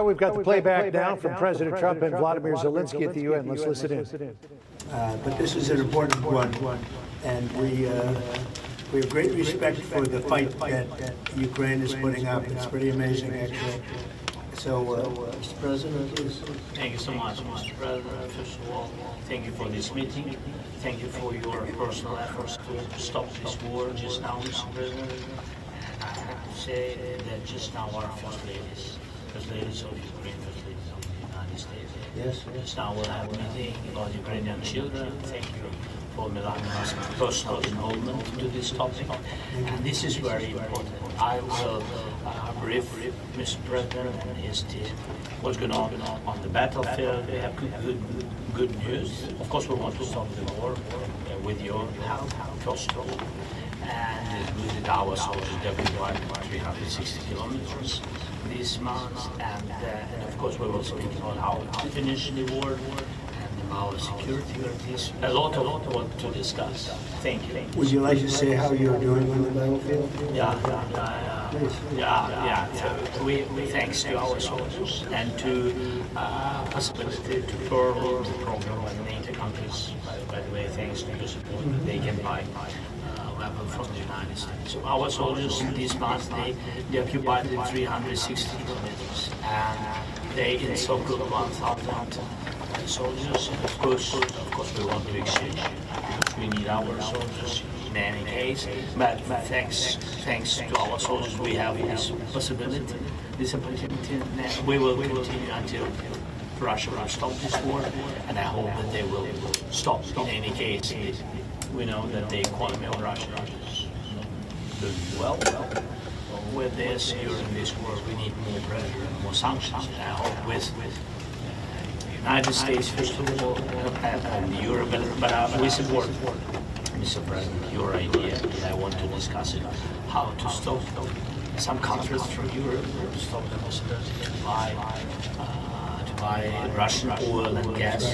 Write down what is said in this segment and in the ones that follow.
We've got the playback now from President Trump and Vladimir Zelensky at the UN. Let's listen in. But this is an important one, and we have great respect for the fight that Ukraine is putting up. It's pretty amazing, actually. So, Mr. President, please. Thank you so much, Mr. President. First of all, thank you for this meeting. Thank you for your personal efforts to stop this war just now, Mr. President. And I have to say that just now our first ladies of Ukraine, first ladies of the United States. Yes. Just now we'll have a meeting about Ukrainian children. Thank you for Melania's personal involvement to this topic. And this is very important. I will brief Mr. President and his team what's going on the battlefield. We have good news. Of course, we want to stop the war with your help, first of all. And it's good that our soldiers deployed 360 kilometers this month. And of course, we will speak about how to finish the war and about security. There's a lot to discuss. Thank you. Would you like to say how you're doing on the battlefield? We thanks to our soldiers and to possibility to further the program by the NATO countries. By the way, thanks to your support, they can buy weapon from the United States. So our soldiers this month they occupied the 360 kilometers and they encircled 1,000 soldiers. And of course we want to exchange because we need our soldiers in any case. But thanks to our soldiers we have this possibility, this opportunity. We will continue until Russia will stop this war, and I hope that they will stop in any case. We know that the economy of Russia is doing well. With this, during this war, we need more pressure and more sanctions. And I hope with the United States, first of all, and Europe, but we support, Mr. President, your idea, and I want to discuss it, how to stop some countries from Europe, to stop the possibility to buy Russian oil and gas.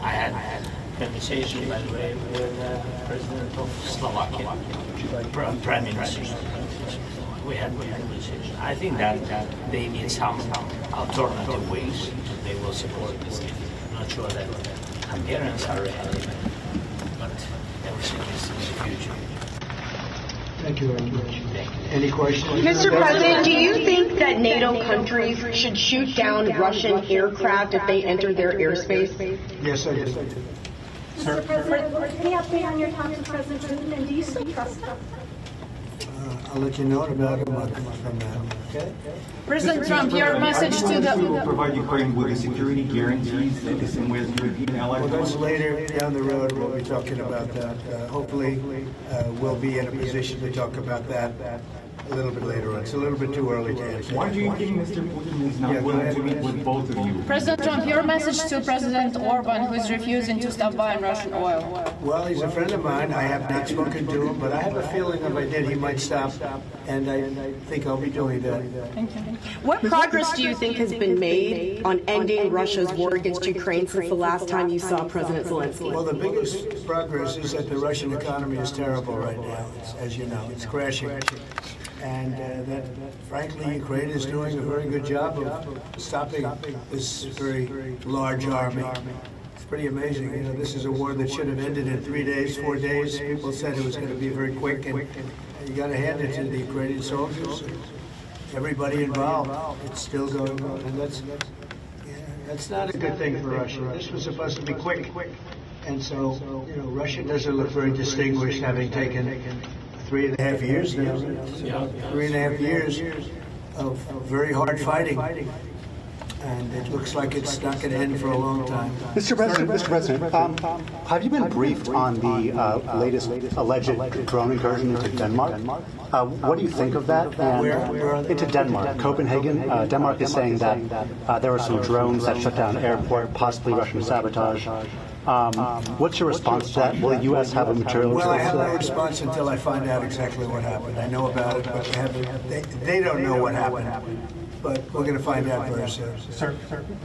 I had conversation, by the way, with President of Slovakia, Prime Minister. We had a conversation. I think that they need some alternative ways. They will support this. I'm not sure that Hungarians are ready, but everything is in the future. Thank you very much. Any questions? Mr. President, do you think that NATO countries should shoot down Russian aircraft if they enter their airspace? Yes, I do. Mr. President, any update on your talks with President Putin, and do you still trust him? I'll let you know about a month from now. Okay? President Trump, your message to the... will provide Ukraine with the security guarantees the same way as European allies? Well, that's later down the road. We'll be talking about that. Hopefully, we'll be in a position to talk about that a little bit later on. It's a little bit too early to answer. Why do you think Mr. Putin is not willing to meet with both of you? President Trump, your message to President Orban, who is refusing to stop buying Russian oil. Well, he's a friend of mine. I have not spoken to him, but I have a feeling if I did, he might stop, and I think I'll be doing that. Thank you. What progress do you think has been made on ending Russia's war against Ukraine since the last time you saw President Zelensky? Well, the biggest progress is that the Russian economy is terrible right now. As you know, it's crashing. And that, frankly, Ukraine is doing a very good job of stopping this very large army. It's pretty amazing. You know, this is a war that should have ended in 3 days, 4 days. People said it was going to be very quick, and you got to hand it to the Ukrainian soldiers and everybody involved. It's still going on, and that's not a good thing for Russia. This was supposed to be quick, and so you know, Russia doesn't look very distinguished, having taken 3.5 years now. 3.5 years of very hard fighting. And it looks like it's not going to end for a long time. Mr. President, have you been briefed on the latest alleged drone incursion into Denmark? What do you think of that? And into Denmark, Copenhagen. Denmark is saying that there were some drones that shut down an airport, possibly Russian sabotage. What's your response to that? Will the U.S. have a material response? Well, I have to no response until I find out exactly what happened. I know about it, but they don't know what happened. But we're going to find out very soon. Sir.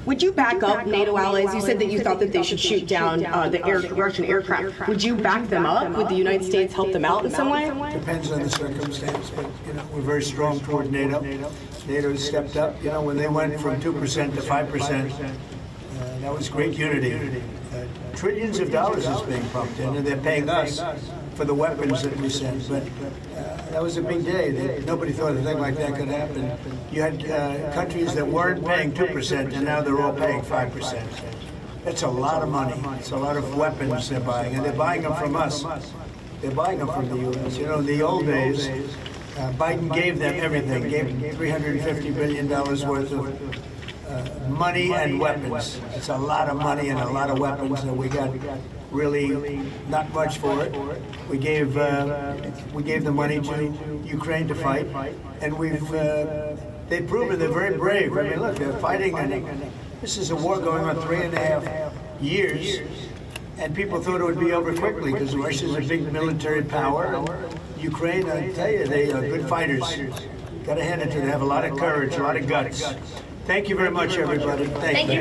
Would you back up NATO allies? You said that you thought that they should shoot down the Russian aircraft. Would you back them up? Would the United States help them out in some way? Depends on the circumstance, but you know, we're very strong toward NATO. NATO stepped up. You know, when they went from 2% to 5%, that was great unity. Trillions of dollars is being pumped in, and they're paying us for the weapons that we send. But that was a big day. Nobody thought a thing like that could happen. You had countries that weren't paying 2%, and now they're all paying 5%. That's a lot of money. It's a lot of weapons they're buying, and they're buying them from us. They're buying them from the U.S. You know, in the old days, Biden gave them everything, gave them $350 billion worth of money and weapons. It's a lot of money and a lot of weapons, and we got really not much for it. We gave the money to Ukraine to fight, and they've proven they're very brave. I mean, look, they're fighting, and this is a war going on 3.5 years, and people thought it would be over quickly because Russia's a big military power, and Ukraine, I tell you, they are good fighters. Got to hand it to them. They have a lot of courage, a lot of guts. Thank you very much, everybody. Thank you.